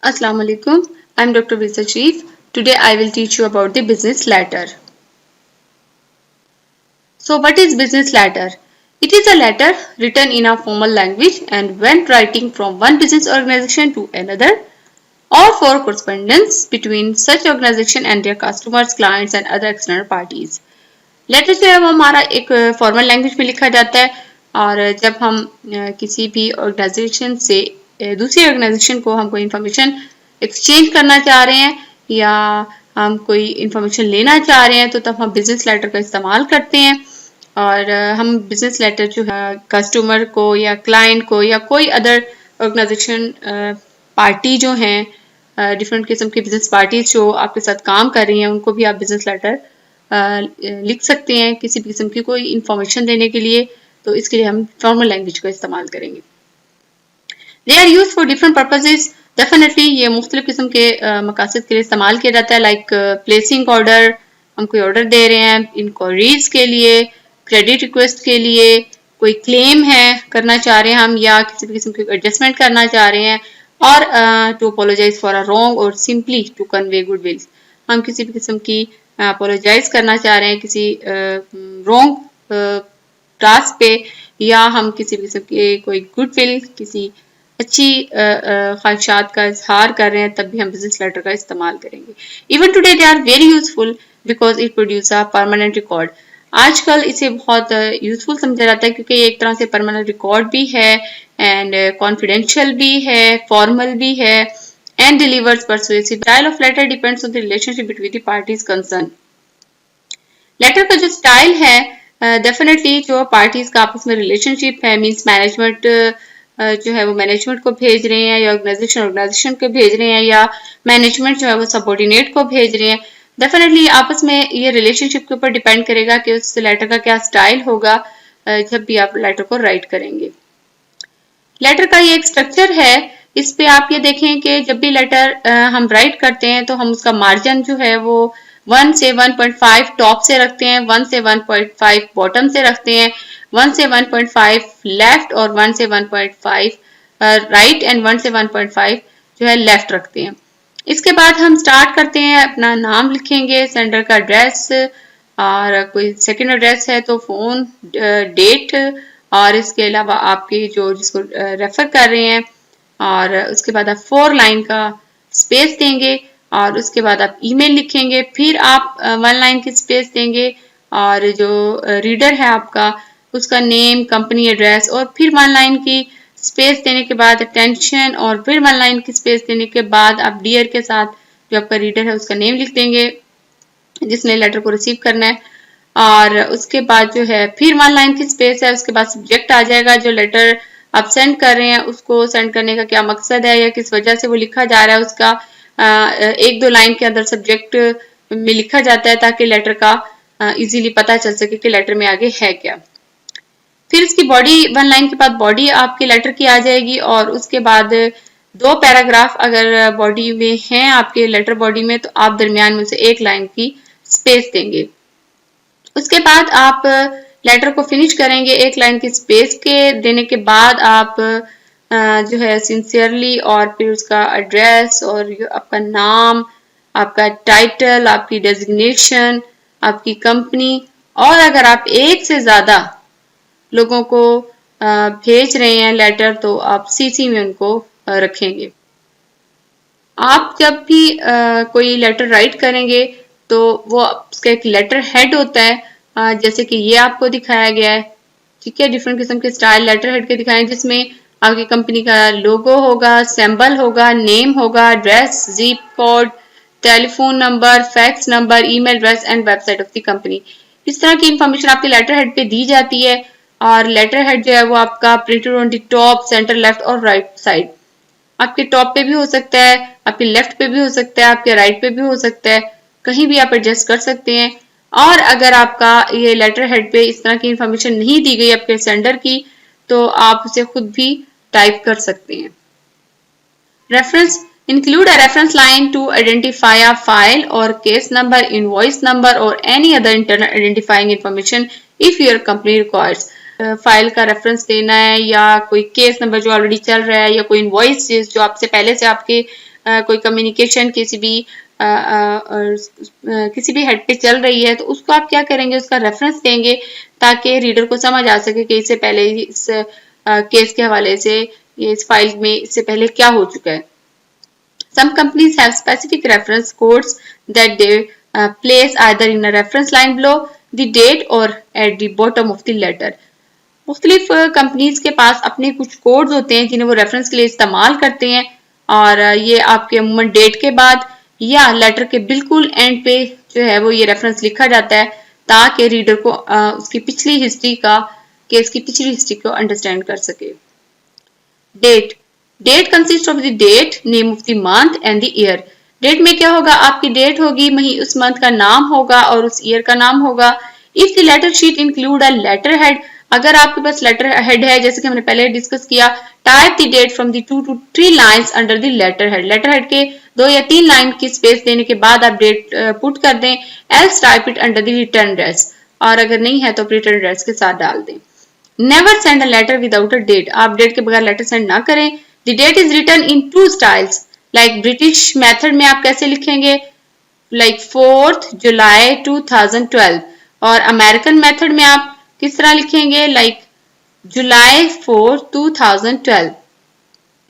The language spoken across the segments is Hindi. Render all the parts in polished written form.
Assalamu alaikum. I'm Dr. Visa Chief. Today I will teach you about the business letter. So what is business letter? It is a letter written in a formal language and when writing from one business organization to another or for correspondence between such organization and their customers, clients and other external parties. Letter जो है वो हमारा एक फॉर्मल लैंग्वेज में लिखा जाता है और जब हम किसी भी ऑर्गेनाइजेशन से दूसरी ऑर्गेनाइजेशन को हम कोई इंफॉर्मेशन एक्सचेंज करना चाह रहे हैं या हम कोई इंफॉर्मेशन लेना चाह रहे हैं तो तब हम बिजनेस लेटर का इस्तेमाल करते हैं और हम बिजनेस लेटर जो है कस्टमर को या क्लाइंट को या कोई अदर ऑर्गेनाइजेशन पार्टी जो हैं डिफरेंट किस्म की बिजनेस पार्टीज जो आपके साथ काम कर रही हैं उनको भी आप बिजनेस लेटर लिख सकते हैं किसी भी किस्म की कोई इंफॉर्मेशन देने के लिए तो इसके लिए हम फॉर्मल लैंग्वेज का इस्तेमाल करेंगे they are use for different purposes definitely ये मुख्तलिफ किस्म के मकासद के लिए इस्तेमाल किया जाता है लाइक प्लेसिंग ऑर्डर हम कोई ऑर्डर दे रहे हैं इंक्वायरीज के लिए क्रेडिट रिक्वेस्ट के लिए कोई क्लेम है करना चाह रहे हैं हम या किसी भी किस्म की एडजस्टमेंट करना चाह रहे हैं और to apologise for a wrong और सिंपली टू कन्वे गुडविल हम किसी भी किस्म की अपोलोजाइज करना चाह रहे हैं किसी रॉन्ग टास्क पे या हम किसी भी किस्म की कोई गुडविल किसी अच्छी ख्वाहिशात का इजहार कर रहे हैं तब भी हम बिजनेस लेटर का इस्तेमाल करेंगे even today they are very useful because it produce a permanent record आजकल इसे बहुत यूजफुल समझा जाता है क्योंकि ये एक तरह से परमानेंट रिकॉर्ड भी है एंड कॉन्फिडेंशियल भी है फॉर्मल भी है and delivers persuasive. Style of letter depends on the relationship between the parties concerned. Letter का जो स्टाइल है डेफिनेटली जो पार्टीज का आपस में रिलेशनशिप है मींस मैनेजमेंट जो है वो मैनेजमेंट को भेज रहे हैं या ऑर्गेनाइजेशन को भेज रहे हैं या मैनेजमेंट जो है वो सबऑर्डिनेट को भेज रहे हैं डेफिनेटली आपस में ये रिलेशनशिप के ऊपर डिपेंड करेगा कि उस लेटर का क्या स्टाइल होगा जब भी आप लेटर को राइट करेंगे लेटर का ये एक स्ट्रक्चर है इस पे आप ये देखें कि जब भी लेटर हम राइट करते हैं तो हम उसका मार्जिन जो है वो 1 से 1.5 टॉप से रखते हैं 1 से 1.5 बॉटम से रखते हैं 1 से 1.5 लेफ्ट और 1 से 1.5 राइट एंड 1 से 1.5 जो है लेफ्ट रखते हैं इसके बाद हम स्टार्ट करते हैं अपना नाम लिखेंगे सेंडर का एड्रेस और कोई सेकंड एड्रेस है तो फोन डेट और इसके अलावा आपकी जो जिसको रेफर कर रहे हैं और उसके बाद आप 4 लाइन का स्पेस देंगे और उसके बाद आप ईमेल लिखेंगे फिर आप 1 लाइन की स्पेस देंगे और जो रीडर है आपका उसका नेम कंपनी एड्रेस और फिर 1 लाइन की स्पेस देने के बाद अटेंशन और फिर 1 लाइन की स्पेस देने के बाद आप डियर के साथ जो आपका रीडर है उसका नेम लिख देंगे जिसने लेटर को रिसीव करना है और उसके बाद जो है फिर 1 लाइन की स्पेस है उसके बाद सब्जेक्ट आ जाएगा जो लेटर आप सेंड कर रहे हैं उसको सेंड करने का क्या मकसद है या किस वजह से वो लिखा जा रहा है उसका 1-2 लाइन के अंदर सब्जेक्ट में लिखा जाता है ताकि लेटर का इजीली पता चल सके कि लेटर में आगे है क्या फिर इसकी बॉडी 1 लाइन के बाद बॉडी आपके लेटर की आ जाएगी और उसके बाद 2 पैराग्राफ अगर बॉडी में हैं आपके लेटर बॉडी में तो आप दरमियान में से 1 लाइन की स्पेस देंगे उसके बाद आप लेटर को फिनिश करेंगे 1 लाइन की स्पेस के देने के बाद आप जो है सिंसियरली और फिर उसका एड्रेस और आपका नाम आपका टाइटल आपकी डेजिग्नेशन आपकी कंपनी और अगर आप एक से ज्यादा लोगों को भेज रहे हैं लेटर तो आप सीसी में उनको रखेंगे आप जब भी कोई लेटर राइट करेंगे तो वो उसका एक लेटर हेड होता है जैसे कि ये आपको दिखाया गया है ठीक है डिफरेंट किस्म के स्टाइल लेटर हेड के दिखाए जिसमें आपकी कंपनी का लोगो होगा सिंबल होगा नेम होगा address zip code telephone number fax number email address and website of the company इस तरह की इंफॉर्मेशन आपके लेटर हेड पे दी जाती है और लेटर हेड जो है वो आपका printed on the top centre left और राइट साइड आपके टॉप पे भी हो सकता है आपके लेफ्ट पे भी हो सकता है आपके राइट पे भी हो सकता है कहीं भी आप एडजस्ट कर सकते हैं और अगर आपका ये लेटर हेड पे इस तरह की इंफॉर्मेशन नहीं दी गई आपके सेंडर की तो आप उसे खुद भी टाइप कर सकते हैं reference include a reference line to identify a file or case number invoice number or any other internal identifying information if your company requires file का रेफरेंस देना है या कोई केस नंबर जो ऑलरेडी चल रहा है या कोई इनवॉइस जो आपसे पहले से आपके कोई कम्युनिकेशन किसी भी हेड पे चल रही है, तो उसको आप क्या करेंगे, उसका रेफरेंस देंगे ताकि रीडर को समझ आ सके कि इससे पहले इस केस के हवाले से ये इस फाइल में इससे पहले क्या हो चुका है। Some companies have specific reference codes that they place either in a reference line below the date or at the bottom of the letter. मुख्तलिफ कंपनीज के पास अपने कुछ कोड्स होते हैं जिन्हें वो रेफरेंस के लिए इस्तेमाल करते हैं, और ये आपके अमूमन डेट के बाद या लेटर के बिल्कुल एंड पे जो है वो ये रेफरेंस लिखा जाता है ताकि रीडर को उसकी पिछली हिस्ट्री का केस की पिछली हिस्ट्री को अंडरस्टैंड कर सके। Date date consist of the date, name of the month and the year. Date में क्या होगा, आपकी डेट होगी, वहीं उस मंथ का नाम होगा और उस ईयर का नाम होगा। If the letter sheet include a letter head, अगर आपके पास लेटर हेड है, जैसे कि हमने पहले डिस्कस किया, type the date from the 2 to 3 lines under the letter head. Letter head के 2 या 3 लाइन की स्पेस देने के बाद आप डेट पुट कर दें, else type it under the return address, और अगर नहीं है तो रिटर्न एड्रेस के साथ डाल दें। Never send a letter without a date, आप डेट के बगैर लेटर सेंड ना करें। The date is written in 2 styles, like British method में आप कैसे लिखेंगे, लाइक 4th जुलाई 2012, और अमेरिकन मेथड में आप किस तरह लिखेंगे, like July 4, 2012।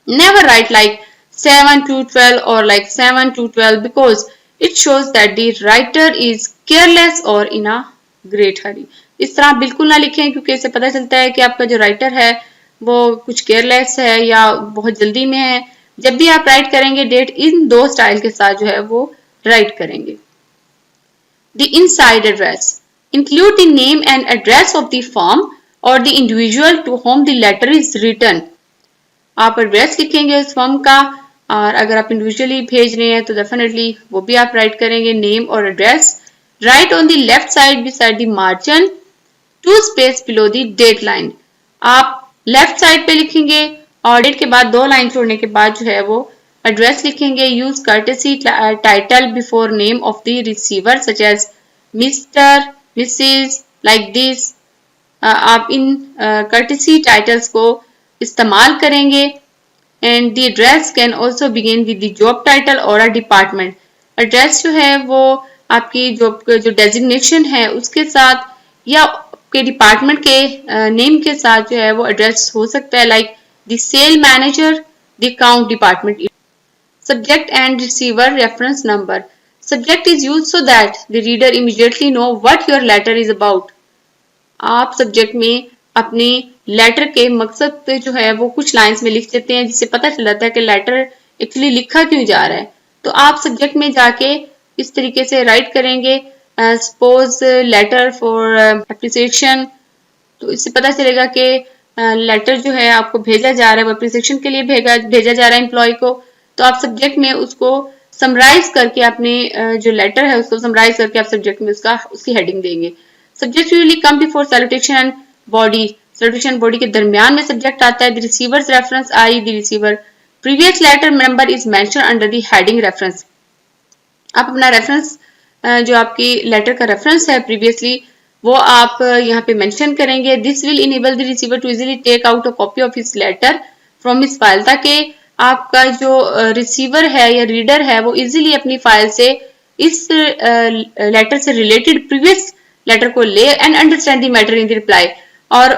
Never write like 7 to 12 or like 7 to 12 because it shows that the writer is careless or in a great hurry. इस तरह बिल्कुल ना लिखें क्योंकि इससे पता चलता है कि आपका जो राइटर है वो कुछ केयरलेस है या बहुत जल्दी में है। जब भी आप राइट करेंगे डेट इन 2 स्टाइल के साथ जो है वो राइट करेंगे। The inside address include the name and address of the firm or the individual to whom the letter is written. आप एड्रेस लिखेंगे उस फर्म का, और अगर आप इंडिविजुअली भेज रहे हैं तो डेफिनेटली वो भी आप राइट करेंगे, नेम और address. Write on the left side beside the margin 2 space below the date line, आप लेफ्ट साइड पे लिखेंगे और डेट के बाद 2 लाइन छोड़ने के बाद जो है वो एड्रेस लिखेंगे। Use courtesy title before name of the receiver such as mister, missus, like this. आप इन कर्टेसी टाइटल्स को इस्तेमाल करेंगे। And the address can also begin with the job title और अ डिपार्टमेंट। एड्रेस जो है वो आपकी जॉब जो डेजिग्नेशन है उसके साथ या आपके डिपार्टमेंट के नेम के साथ जो है वो एड्रेस हो सकता है, like the sale manager, the account department. Subject and receiver reference number, subject is used so that the reader immediately know what your letter is about. आप सब्जेक्ट में अपने लेटर के मकसद पे जो है वो कुछ लाइंस में लिख देते हैं जिससे पता चल जाता है कि लेटर एक्चुअली लिखा क्यों जा रहा है। तो आप सब्जेक्ट में जाके इस तरीके से राइट करेंगे, सपोज लेटर फॉर एप्रिसिएशन, तो इससे पता चलेगा कि लेटर जो है आपको भेजा जा रहा है, वो एप्रिसिएशन के लिए भेजा जा रहा है एम्प्लॉय को। तो आप सब्जेक्ट में उसको समराइज करके अपने जो लेटर है उसको समराइज करके आप सब्जेक्ट में उसकी हेडिंग देंगे। Subject usually come before salutation and body, salutation body के दरमियान में सब्जेक्ट आता है। The receiver's reference I the receiver previous letter number is mention under the heading reference. आप अपना रेफरेंस जो आपकी लेटर का रेफरेंस है प्रीवियसली वो आप यहाँ पे मेंशन करेंगे। This will enable the receiver to easily take out a copy of his letter from his file, ताकि आपका जो रिसीवर है या रीडर है वो इजीली अपनी फाइल से इस लेटर से रिलेटेड प्रीवियस लेटर को ले and understand the matter in the reply, और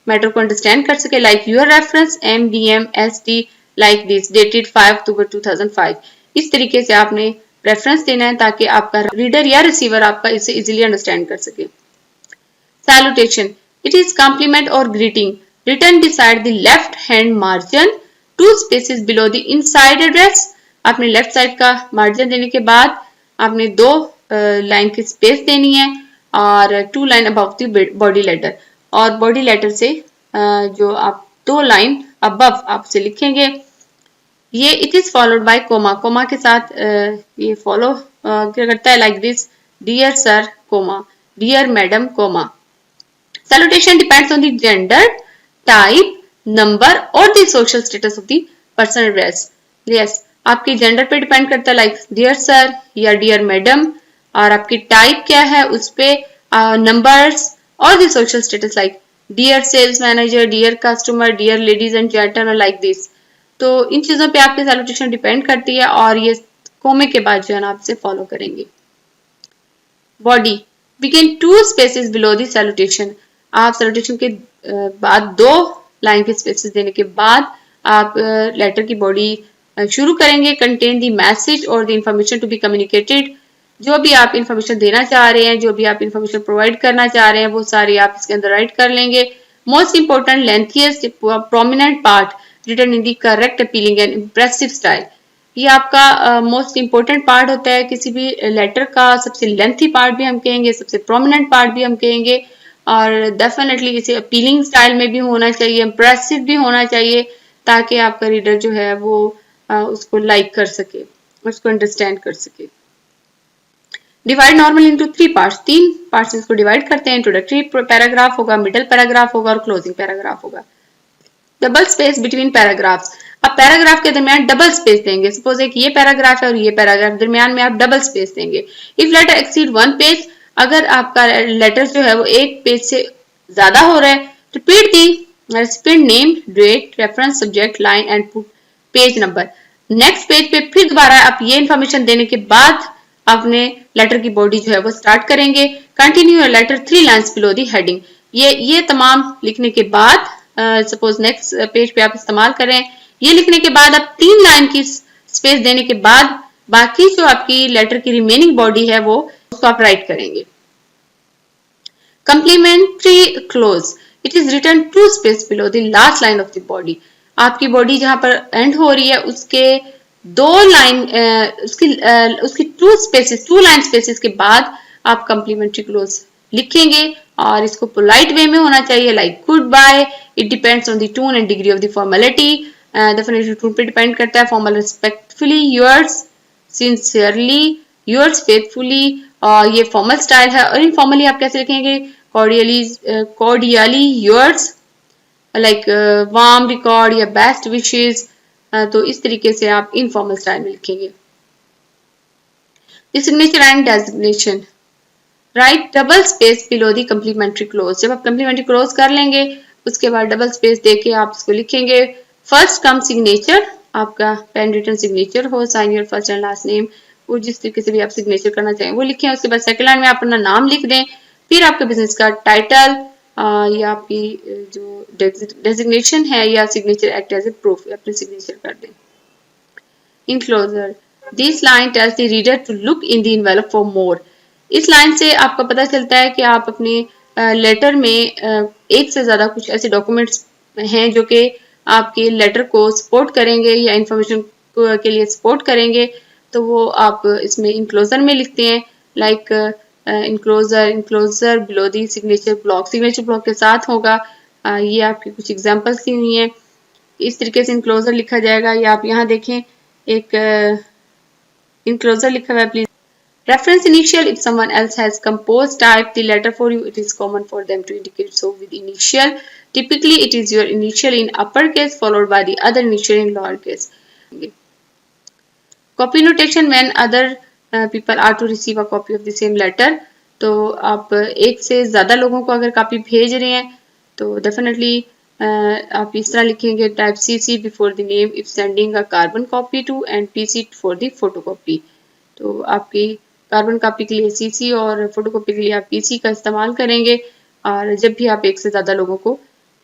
मैटर को अंडरस्टैंड कर सके। Like your reference MDMST like this dated 5 अक्टूबर 2005। इस तरीके से आपने रेफरेंस देना है ताकि आपका रीडर या रिसीवर आपका इसे इजीली अंडरस्टैंड कर सके। सैल्यूटेशन, इट इज कॉम्प्लीमेंट और greeting written beside the left hand margin 2 spaces below the inside address. आपने लेफ्ट साइड का मार्जिन देने के बाद आपने 2 लाइन की स्पेस देनी है और 2 line above the body letter, और बॉडी लेटर से जो आप 2 लाइन अबव आप उसे लिखेंगे। ये it is followed by comma, comma के साथ ये फॉलो क्या करता है, like this dear sir comma, dear madam comma. Salutation depends on the gender, type, number और the social status of the person address. Yes, आपके जेंडर पे डिपेंड करता है, लाइक डियर सर या डियर मैडम, और आपकी टाइप क्या है उस पे नंबर्स, और the social status like dear sales manager, dear customer, dear ladies and gentleman, like this. तो इन चीज़ों पे आपकी सैल्यूटेशन डिपेंड करती है और ये कोमे के बाद जो है ना आपसे फॉलो करेंगे। Body begin two spaces below the salutation. आप सैल्यूटेशन के बाद दो लाइन के स्पेसेस देने के बाद आप लेटर की बॉडी शुरू करेंगे। कंटेन द मैसेज और the information to be communicated. जो भी आप इंफॉर्मेशन देना चाह रहे हैं, जो भी आप इंफॉर्मेशन प्रोवाइड करना चाह रहे हैं, वो सारी आप इसके अंदर राइट कर लेंगे। Most important lengthiest prominent part written in the correct appealing and impressive style. ये आपका मोस्ट इंपोर्टेंट पार्ट होता है किसी भी लेटर का। सबसे लेंथी पार्ट भी हम कहेंगे, सबसे प्रोमिनेंट पार्ट भी हम कहेंगे, और डेफिनेटली इसे अपीलिंग स्टाइल में भी होना चाहिए, इम्प्रेसिव भी होना चाहिए, ताकि आपका रीडर जो है वो उसको लाइक कर सके, उसको अंडरस्टैंड कर सके। Divide normally into three parts. तीन पार्ट्स इसको डिवाइड करते हैं। इंट्रोडक्टरी पैराग्राफ होगा, मिडिल पैराग्राफ होगा और क्लोजिंग पैराग्राफ होगा। Double space between paragraphs. अब पैराग्राफ के दरमियान डबल स्पेस देंगे। सपोज एक ये पैराग्राफ है और ये पैराग्राफ, दरमियान में आप डबल स्पेस देंगे। If letter exceed one page, अगर आपका लेटर जो है वो एक पेज से ज्यादा हो रहा है, repeat the recipient name, date, reference, subject line and page number. Next page पे फिर दोबारा आप ये इंफॉर्मेशन देने के बाद अपने लेटर की बॉडी जो है वो स्टार्ट करेंगे। Continue your letter 3 lines below the heading. ये तमाम लिखने के बाद सपोज नेक्स्ट पेज पे आप इस्तेमाल करें, ये लिखने के बाद आप 3 लाइन की स्पेस देने के बाद बाकी जो आपकी लेटर की रिमेनिंग बॉडी है वो उसको आप राइट करेंगे। Complimentary close. It is written 2 space below the last line of the body. आपकी बॉडी जहां पर एंड हो रही है उसके दो लाइन उसकी 2 लाइन स्पेसेस के बाद आप कंप्लीमेंट्री क्लोज लिखेंगे, और इसको पोलाइट वे में होना चाहिए, like good bye. It depends on the tone and degree of the formality. Definitely tone पे डिपेंड करता है। Formal respectfully yours, sincerely yours, faithfully, और ये फॉर्मल स्टाइल है। और इनफॉर्मली आप कैसे लिखेंगे? Cordially yours, like warm record या बेस्ट विशेज। तो इस तरीके से आप इनफॉर्मल स्टाइल में लिखेंगे। Signature and designation. Right double space below the complementary close. जब आप कंप्लीमेंट्री क्लोज कर लेंगे उसके बाद डबल स्पेस देके आप इसको लिखेंगे। फर्स्ट कम सिग्नेचर, आपका पेन रिटन सिग्नेचर हो, sign your first and last name, वो जिस तरीके से भी आप सिग्नेचर करना चाहें वो लिखें। उसके बाद सेकंड लाइन में आप अपना नाम लिख दें, फिर आपके बिजनेस का टाइटल या आपकी जो डेजिग्नेशन है या signature act as a proof, अपने सिग्नेचर कर दें। Enclosure. This line tells the reader to look in the envelope for more. इस लाइन से आपका पता चलता है कि आप अपने लेटर में एक से ज्यादा कुछ ऐसे डॉक्यूमेंट्स हैं जो कि आपके लेटर को सपोर्ट करेंगे या इंफॉर्मेशन के लिए सपोर्ट करेंगे, तो वो आप इसमें इनक्लोजर में लिखते हैं। Like enclosure below the signature block, signature block के साथ होगा। ये आपकी कुछ एग्जांपल्स दी हुई हैं, इस तरीके से इनक्लोजर लिखा जाएगा। या आप यहाँ देखें एक इनक्लोजर लिखा हुआ है, please. Reference initial. If someone else has composed type the letter for you, it is common for them to indicate so with initial. Typically, it is your initial in uppercase followed by the other initial in lowercase. Copy notation. When other people are to receive a copy of the same letter, तो आप एक से ज़्यादा लोगों को अगर कॉपी भेज रहे हैं तो डेफिनेटली आप इस तरह लिखेंगे, type CC before the name if sending a carbon copy to and PC for the photocopy. तो आपकी कार्बन कॉपी के लिए CC और फोटोकॉपी के लिए आप PC का इस्तेमाल करेंगे, और जब भी आप एक से ज्यादा लोगों को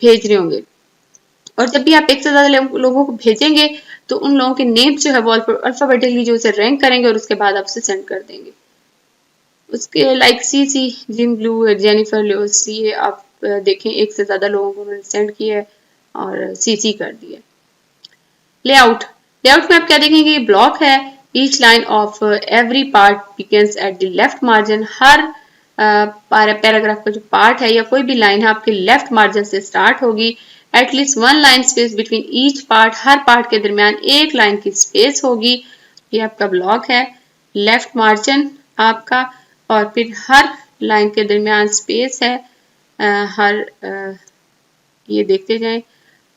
भेज रहे होंगे। और जब भी आप एक से ज्यादा लोगों को भेजेंगे तो उन लोगों के नेम जो है वो अल्फाबेटिकली जो उसे रैंक करेंगे और उसके बाद आप उसे सेंड कर देंगे। उसके लाइक CC जिन ब्लू, जेनिफर, लियोस, ये आप देखें एक से ज्यादा लोगों को उन्होंने सेंड किया है और CC कर दिया। लेआउट। लेआउट में आप क्या देखेंगे? ब्लॉक है। Each line of every part begins at the left margin. Her paragraph का जो पार्ट है या कोई भी लाइन है आपके लेफ्ट मार्जिन से स्टार्ट होगी। At least one line space between each part. Her part के दरमियान एक लाइन की स्पेस होगी। ये आपका ब्लॉक है। लेफ्ट मार्जिन आपका, और फिर हर लाइन के दरमियान स्पेस है। ये देखते जाएं।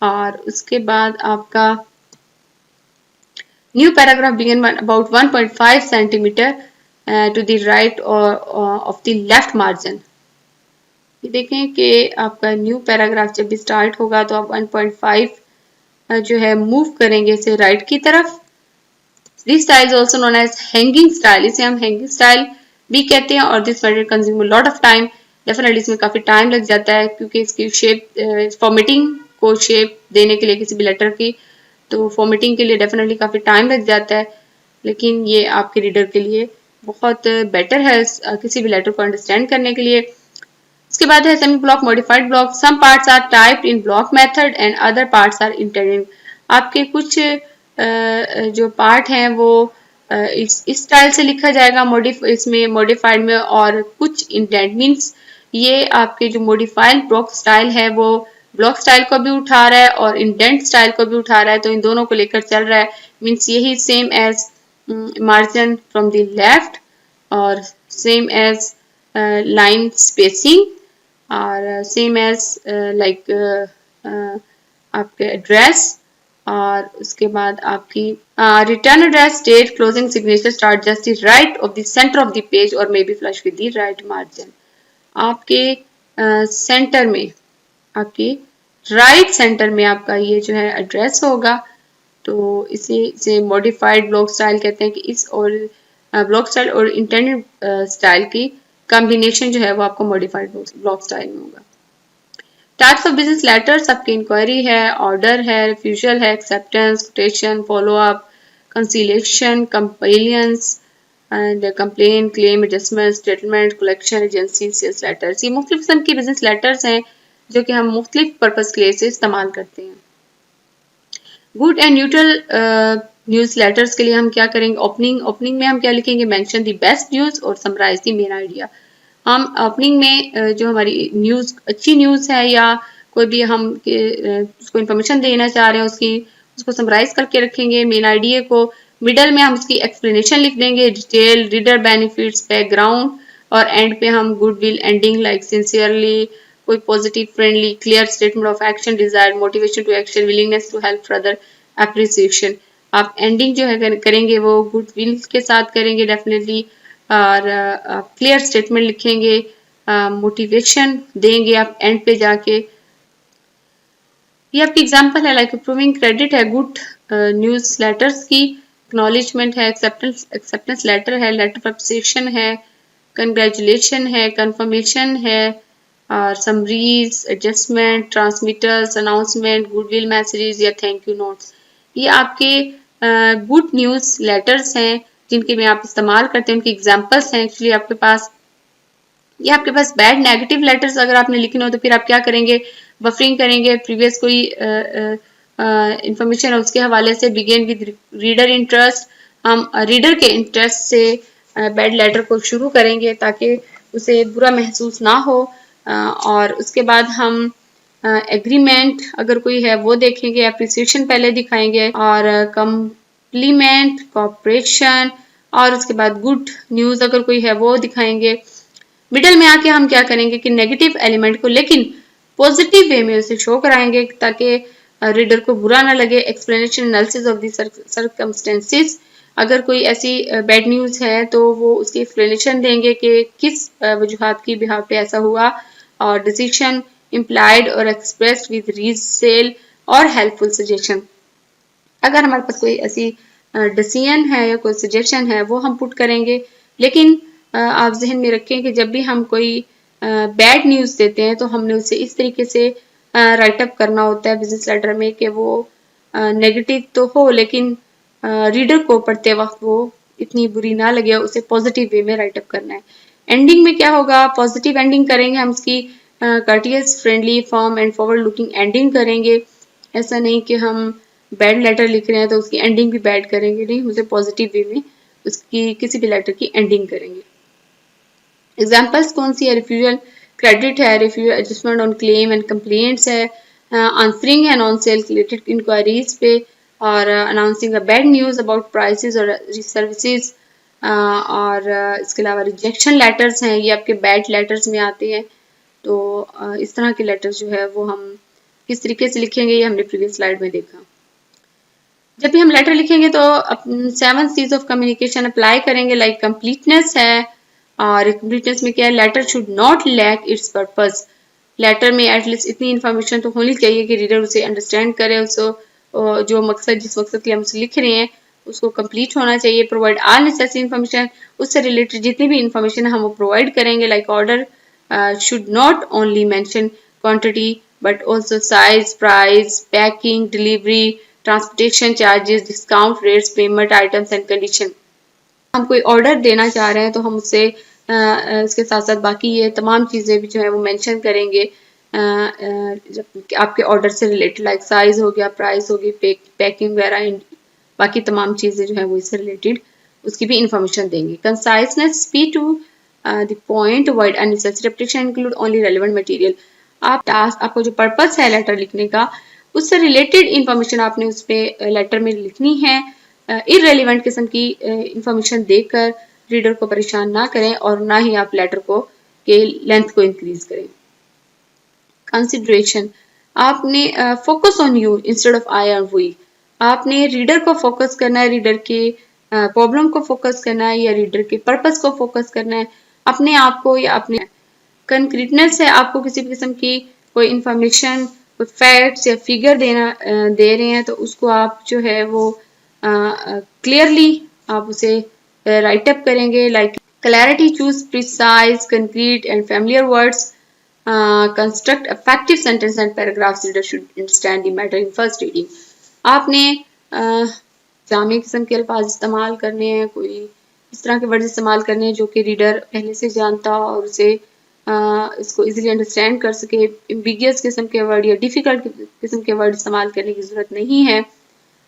और उसके बाद आपका New paragraph begin about 1.5 centimeter to the right of the left margin. ये देखें कि आपका न्यू पैराग्राफ जब भी स्टार्ट होगा तो आप 1.5 जो है मूव करेंगे इसे राइट की तरफ। This style is also known as hanging style, इसे हम हैंगिंग स्टाइल भी कहते हैं। और this method consume a lot of time, definitely इसमें काफी टाइम लग जाता है क्योंकि इसकी शेप फॉर्मेटिंग को शेप देने के लिए किसी भी लेटर की, तो फॉर्मेटिंग के लिए डेफिनेटली काफी टाइम लग जाता है, लेकिन ये आपके रीडर के लिए बहुत बेटर है किसी भी लेटर को अंडरस्टैंड करने के लिए। इसके बाद है semi block modified block. Some parts are typed in block method and other parts are intended. आपके कुछ जो पार्ट हैं वो इस स्टाइल से लिखा जाएगा इसमें मॉडिफाइड में, और कुछ इंटेंट मीन्स ये आपके जो मॉडिफाइड ब्लॉक स्टाइल है वो ब्लॉक स्टाइल को भी उठा रहा है और इंडेंट स्टाइल को भी उठा रहा है, तो इन दोनों को लेकर चल रहा है। मीन्स यही same as margin from the left और सेम एज line spacing और सेम एज लाइक आपके एड्रेस, और उसके बाद आपकी return address date closing signature start just the right of the center of the page और may be flush with the right margin. आपके सेंटर में, आपके राइट सेंटर में आपका ये जो है एड्रेस होगा, तो इसे मॉडिफाइड ब्लॉक स्टाइल कहते हैं कि इस और ब्लॉक स्टाइल और इंटेंडेड स्टाइल की कॉम्बिनेशन जो है वो आपको मॉडिफाइड ब्लॉक स्टाइल में होगा। टाइप्स ऑफ बिजनेस लेटर्स आपकी इंक्वायरी है, ऑर्डर है, रिफ्यूजल है, acceptance, quotation, follow up, conciliation, complaints and complain, claim, adjustment, statement, collection, agency, sales letters. ये मुख्तलिफ किस्म की बिजनेस लेटर्स हैं जो कि हम मुख्तलिफ पर्पज के लिए इसे इस्तेमाल करते हैं। Good and neutral news letters के लिए हम क्या करेंगे, ओपनिंग में हम क्या लिखेंगे, मेंशन द बेस्ट न्यूज और समराइज द मेन आइडिया। हम ओपनिंग में जो हमारी न्यूज अच्छी न्यूज है या कोई भी हम उसको इन्फॉर्मेशन देना चाह रहे हैं उसको समराइज करके रखेंगे मेन आइडिया को। मिडल में हम उसकी एक्सप्लेनेशन लिख देंगे, डिटेल, रीडर बेनिफिट्स, बैकग्राउंड, और एंड पे हम goodwill ending like sincerely, कोई positive, friendly, clear statement of action, desire, motivation to action, willingness to help further, appreciation. आप एंडिंग जो है करेंगे वो गुड विल के साथ करेंगे डेफिनेटली, और क्लियर स्टेटमेंट लिखेंगे, मोटिवेशन देंगे आप एंड पे जाके। ये आपकी एग्जांपल है, लाइक प्रूविंग क्रेडिट है गुड न्यूज लेटर्स की, एक्नॉलेजमेंट है, एक्सेप्टेंस लेटर है, लेटर ऑफ अप्रिसिएशन है, कंग्रेचुलेशन है, कंफर्मेशन है, और summaries, adjustment, transmitters, announcement, goodwill messages या थैंक यू नोट्स। ये आपके गुड न्यूज लेटर्स हैं जिनके में आप इस्तेमाल करते हैं, उनकी एग्जांपल्स हैं। एक्चुअली आपके पास बैड नेगेटिव लेटर्स अगर आपने लिखने हो तो फिर आप क्या करेंगे, बफरिंग करेंगे, प्रीवियस कोई इंफॉर्मेशन है उसके हवाले से, बिगिन विद रीडर इंटरेस्ट, हम रीडर के इंटरेस्ट से बैड लेटर को शुरू करेंगे ताकि उसे बुरा महसूस ना हो, और उसके बाद हम एग्रीमेंट अगर कोई है वो देखेंगे, अप्रिसिएशन पहले दिखाएंगे, और कम्प्लीमेंट, कॉपरेशन, और उसके बाद गुड न्यूज अगर कोई है वो दिखाएंगे। मिडल में आके हम क्या करेंगे कि नेगेटिव एलिमेंट को लेकिन पॉजिटिव वे में उसे शो कराएंगे ताकि रीडर को बुरा ना लगे। Explanation, analysis of the circumstances, अगर कोई ऐसी बैड न्यूज है तो वो उसकी एक्सप्लेनेशन देंगे कि किस वजूहात की बिहाफ पे ऐसा हुआ, और डिसीजन इम्प्लाइड और एक्सप्रेस्ड विद रीसेल और हेल्पफुल सजेशन। अगर हमारे पास कोई ऐसी डिसीजन है या कोई सजेशन है वो हम पुट करेंगे, लेकिन आप जहन में रखें कि जब भी हम कोई बैड न्यूज़ देते हैं तो हमने उसे इस तरीके से राइट अप करना होता है बिजनेस लेटर में कि वो नेगेटिव तो हो लेकिन रीडर को पढ़ते वक्त वो इतनी बुरी ना लगे, उसे पॉजिटिव वे में राइट अप करना है। एंडिंग में क्या होगा, पॉजिटिव एंडिंग करेंगे हम उसकी, courteous, friendly, firm and forward looking ending करेंगे। ऐसा नहीं कि हम बैड लेटर लिख रहे हैं तो उसकी एंडिंग भी बैड करेंगे, नहीं, उसे पॉजिटिव वे में उसकी किसी भी लेटर की एंडिंग करेंगे। एग्जाम्पल्स कौन सी है, रिफ्यूजल क्रेडिट है, refusal adjustment on claim and complaints है, आंसरिंग है नॉन सेल रिलेटेड इंक्वायरीज पे, और announcing a bad news about prices और सर्विसेज, और इसके अलावा रिजेक्शन लेटर्स हैं, ये आपके बैड लेटर्स में आते हैं। तो इस तरह के लेटर्स जो है वो हम किस तरीके से लिखेंगे ये हमने प्रीवियस स्लाइड में देखा। जब भी हम लेटर लिखेंगे तो 7 C's ऑफ कम्युनिकेशन अप्लाई करेंगे, लाइक कंप्लीटनेस है, और कंप्लीटनेस में क्या है, letter should not lack its purpose. Letter में एटलीस्ट इतनी इन्फॉर्मेशन तो होनी चाहिए कि रीडर उसे अंडरस्टैंड करे, जो मकसद जिस मकसद के लिए हम उसे लिख रहे हैं उसको कंप्लीट होना चाहिए। प्रोवाइड ऑल नेसेसरी इन्फॉर्मेशन, उससे रिलेटेड जितनी भी इन्फॉर्मेशन हम वो प्रोवाइड करेंगे। Like order should not only mention quantity but also size, price, packing, delivery, transportation charges, discount rates, payment items and condition. हम कोई ऑर्डर देना चाह रहे हैं तो हम उससे इसके साथ साथ बाकी ये तमाम चीज़ें भी जो है वो मेंशन करेंगे आपके ऑर्डर से रिलेटेड। लाइक साइज हो गया, प्राइस होगी, पैकिंग वगैरह, बाकी तमाम चीज़ें जो है वो इससे रिलेटेड उसकी भी इंफॉर्मेशन देंगे। Conciseness, speed to the point, avoid unnecessary repetition, include only relevant material. आप टास्क, आपको जो पर्पस है लेटर लिखने का उससे रिलेटेड इंफॉर्मेशन आपने उस पर लेटर में लिखनी है। इररेलेवेंट किस्म की इंफॉर्मेशन देकर रीडर को परेशान ना करें और ना ही आप लेटर को के लेंथ को इंक्रीज करें। कंसिडरेशन, आपने focus on you instead of I और वी। आपने रीडर को फोकस करना है, रीडर के प्रॉब्लम को फोकस करना है या रीडर के पर्पस को फोकस करना है, अपने आप को या अपने। कंक्रीटनेस है, आपको किसी भी किस्म की कोई इंफॉर्मेशन, कोई फैक्ट्स या फिगर दे रहे हैं तो उसको आप जो है वो क्लियरली आप उसे राइट अप करेंगे। Like clarity, choose precise, concrete and familiar words, construct effective sentence and paragraphs, reader should understand the matter in first reading. आपने जामे किस्म के अल्फाज इस्तेमाल करने हैं, कोई इस तरह के वर्ड इस्तेमाल करने हैं जो कि रीडर पहले से जानता हो और उसे इसको इजीली अंडरस्टैंड कर सके। एम्बिगियस किस्म के वर्ड या डिफिकल्ट किस्म के वर्ड इस्तेमाल करने की ज़रूरत नहीं है।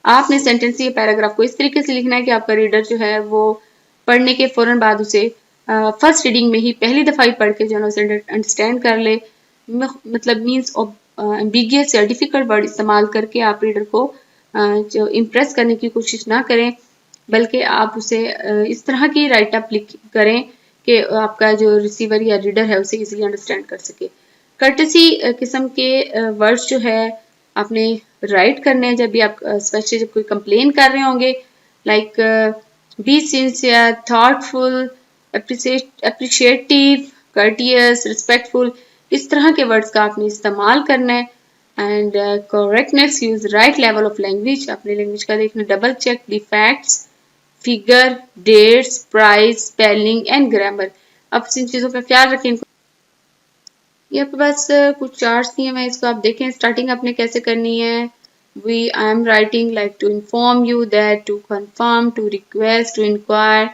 आपने सेंटेंस या पैराग्राफ को इस तरीके से लिखना है कि आपका रीडर जो है वो पढ़ने के फ़ौरन बाद उसे फर्स्ट रीडिंग में ही पहली दफ़ा ही पढ़ के जो है उसे अंडरस्टैंड कर ले। मतलब मीन्स एम्बिगियस या डिफिकल्ट वर्ड इस्तेमाल करके आप रीडर को जो इम्प्रेस करने की कोशिश ना करें, बल्कि आप उसे इस तरह की राइट अप करें कि आपका जो रिसीवर या रीडर है उसे इजीली अंडरस्टैंड कर सके। कर्टेसी किस्म के वर्ड्स जो है आपने राइट करने हैं जब भी आप स्पेशली जब कोई कंप्लेन कर रहे होंगे। Like be sincere, thoughtful, appreciative, courteous, respectful, इस तरह के वर्ड्स का आपने इस्तेमाल करना है। And correctness, use right level of language, अपने लैंग्वेज का देखना, double check the facts, figure, dates, price, spelling and grammar. अब इन चीज़ों का ख्याल रखें। ये आपके पास कुछ चार्ट्स दिए हैं, इसको आप देखें स्टार्टिंग आपने कैसे करनी है। I am writing like to inform you that, to confirm, to request, to inquire,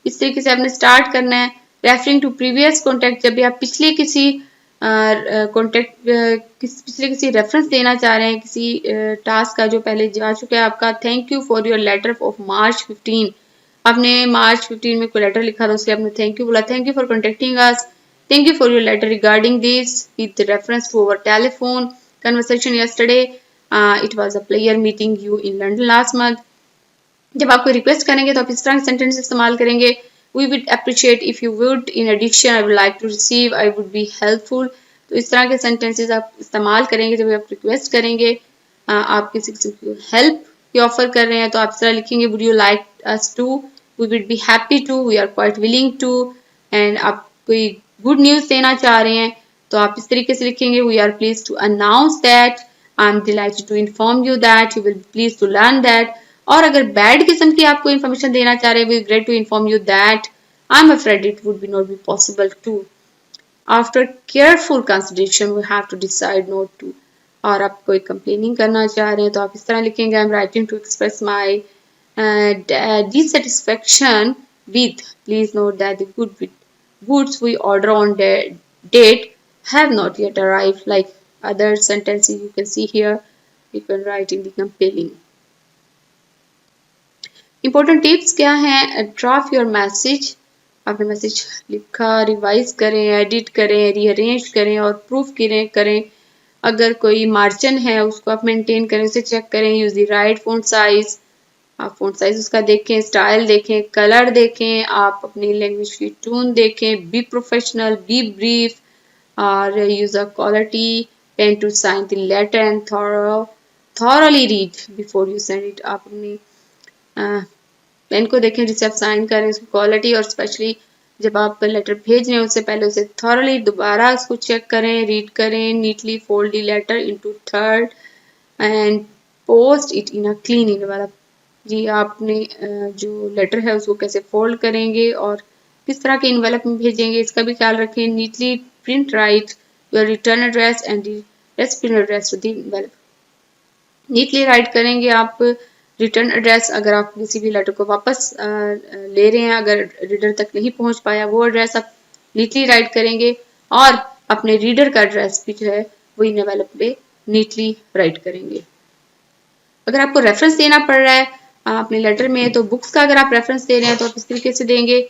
इस तरीके से आपने स्टार्ट करना है। रेफरिंग टू प्रीवियस कॉन्टेक्ट, जब भी आप पिछले किसी पिछले किसी रेफरेंस देना चाह रहे हैं किसी टास्क का जो पहले जा चुका है आपका। Thank you for your letter of March 15, आपने मार्च 15 में कोई लेटर लिखा था उसके आपने थैंक यू बोला। Thank you for contacting us, thank you for your letter regarding this with reference to our telephone conversation yesterday. It was a player meeting you in London last month. जब आप कोई रिक्वेस्ट करेंगे तो आप इस तरह के सेंटेंस इस्तेमाल करेंगे। We would appreciate if you would, in addition I would like to receive, I would be helpful. तो इस तरह के सेंटेंसेस आप इस्तेमाल करेंगे जब आप रिक्वेस्ट करेंगे। आप किसी किसी को हेल्प की ऑफर कर रहे हैं तो आप इस तरह लिखेंगे would you like us to, we would be happy to, we are quite willing to। And आप कोई गुड न्यूज़ देना चाह रहे हैं तो आप इस तरीके से लिखेंगे we are please to announce that, I am delighted to inform you that, you will please to learn that. और अगर बैड किस्म की आपको इन्फॉर्मेशन देना चाह रहे हैं we great to inform you that, I am afraid it would be not be possible to. After careful consideration we have to decide not to. और आप कोई कंप्लेनिंग करना चाह रहे हैं तो आप इस तरह लिखेंगे I am writing to express my dissatisfaction with, please note that the goods we order on date have not yet arrived. Like other sentences you can see here, you can write in the compelling. Important tips क्या हैं? Draft your message, आपने मैसेज लिखा, रिवाइज करें, एडिट करें, रीअरेंज करें और प्रूफ करें। अगर कोई मार्जिन है उसको आप मेंटेन करें, उसे चेक करें। Use the right font size, आप फॉन्ट साइज उसका देखें, स्टाइल देखें, कलर देखें, आप अपनी लैंग्वेज की टोन देखें। बी प्रोफेशनल, बी ब्रीफ और use a quality pen to sign the letter and thoroughly read before you send it. आप अपनी पेन को देखें जिसे आप साइन करें, उसकी क्वालिटी, और स्पेशली जब आप लेटर भेज रहे हैं उससे पहले उसे थॉरली दोबारा उसको चेक करें, रीड करें। Neatly fold the letter into third and post it in a clean envelope. जी आपने जो लेटर है उसको कैसे फोल्ड करेंगे और किस तरह के एनवेलप में भेजेंगे इसका भी ख्याल रखें। Neatly print write your return address and recipient address to the envelope. Neatly write करेंगे आप रिटर्न एड्रेस, अगर आप किसी भी लेटर को वापस ले रहे हैं, अगर रीडर तक नहीं पहुंच पाया वो एड्रेस आप नीटली राइट करेंगे और अपने रीडर का एड्रेस भी जो है वो एनवेलप पे नीटली राइट करेंगे। अगर आपको रेफरेंस देना पड़ रहा है अपने लेटर में, तो बुक्स का अगर आप रेफरेंस दे रहे हैं तो आप इस तरीके से देंगे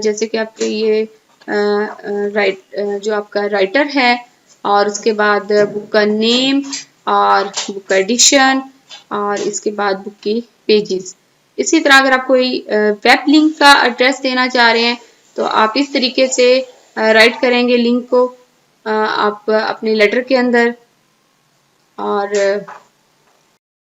जैसे कि आपके ये जो आपका राइटर है और उसके बाद बुक का नेम और बुक का एडिशन और इसके बाद बुक की पेजेस। इसी तरह अगर आप कोई वेब लिंक का एड्रेस देना चाह रहे हैं तो आप इस तरीके से राइट करेंगे लिंक को आप अपने लेटर के अंदर और